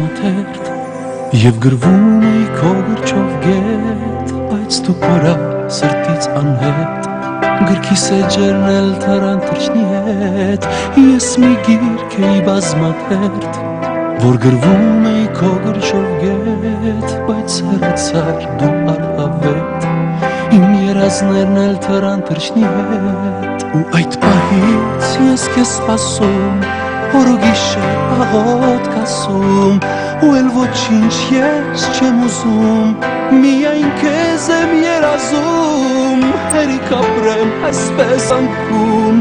մաթերթ Եվ գրվում էի քո գրչով գետ Բայց դու կորա սրտից անհետ Գրքիս էջերն էլ թարան թրջնի հետ Ես մի գիրք էի բազմաթերթ Որ գրվում էի քո գրչով գետ Բայց հեռացար դու առհավետ Իմ երազներն էլ թարան թրջնի հետ Ու այդ պահից ես քեզ սպասում Օր ու գիշեր աղոտ կասում Ու էլ ոչինչ ես չեմ ուզում Միայն քեզ եմ երազում Հերիք ապրեմ այսպես անկում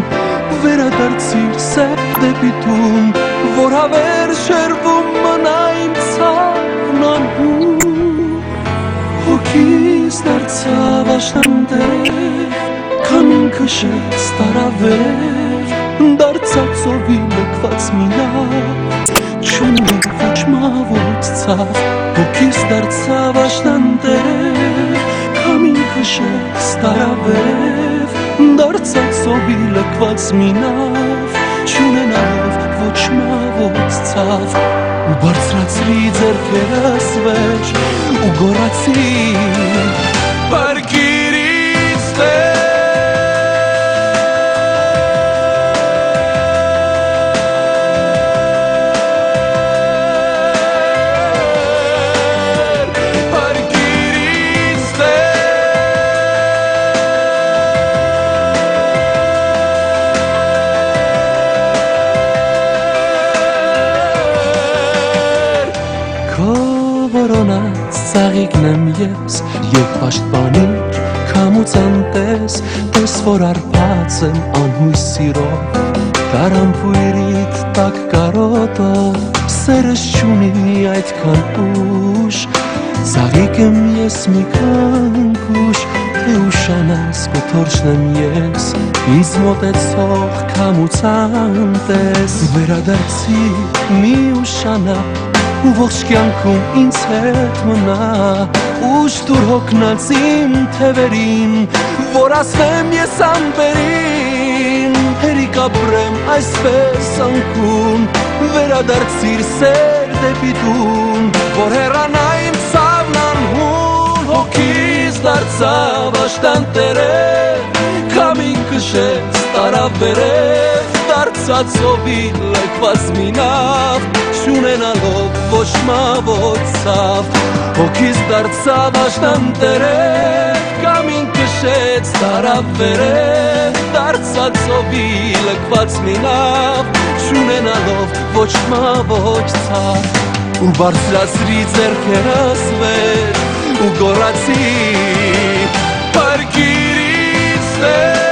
Վերադարձիր սեր դեպի տուն Որ հավեր շերվում մնա իմ ցավն անհուն Հոգիս դարձավ աշնանտեր Քան ինքը շեց տարավեր Դարձած ծովի լքված մի լավ Չունի ոչ մավոց ցավ Հոգիս դարձավ աշնանտեր Քան ինքը շեց տարավեր Դարձած ծովի լքված մի լավ Չունենալով ոչ մավոց ցավ Ու բարձրացրի ձեռքերս վեր Ու գոռացի Պարկիրից վեր Որոնած ծաղիկն եմ ես Եվ պաշտպանիր քամուց անտես Տես որ արփած եմ անհույս սիրով Տարամփույրիդ տակ կարոտով Սերս չունի այդքան ուժ Ծաղիկ եմ ես մի քանքուշ Թե ուշանաս կոթորշն եմ ես Ինձ մոտեցող քամուց անտես Վերադարձի մի ուշանա Ու ողջ կյանքում ինձ հետ մնա Ուշ դուր հոգնած իմ թևերին Որ ասեմ ես ամպերին Հերիք ապրեմ այսպես անկուն Վերադարձիր սեր դեպի տուն Որ հեռանա իմ ցավն անհուն Հոգիս դարձավ աշտանտերև Քամին քշեց տարավերև Դարձած ծովի լքված մի նավ Չունենալով ոչ մավոց ցավ Հոգիս դարձավ աշտանտերև Քամին քշեց տարավերև Դարձած ծովի լքված մի նավ Չունենալով ոչ մավոց ցավ Ու բարձրացրի ձեռքերս վեր Ու գոռացի Պարկիրից վեր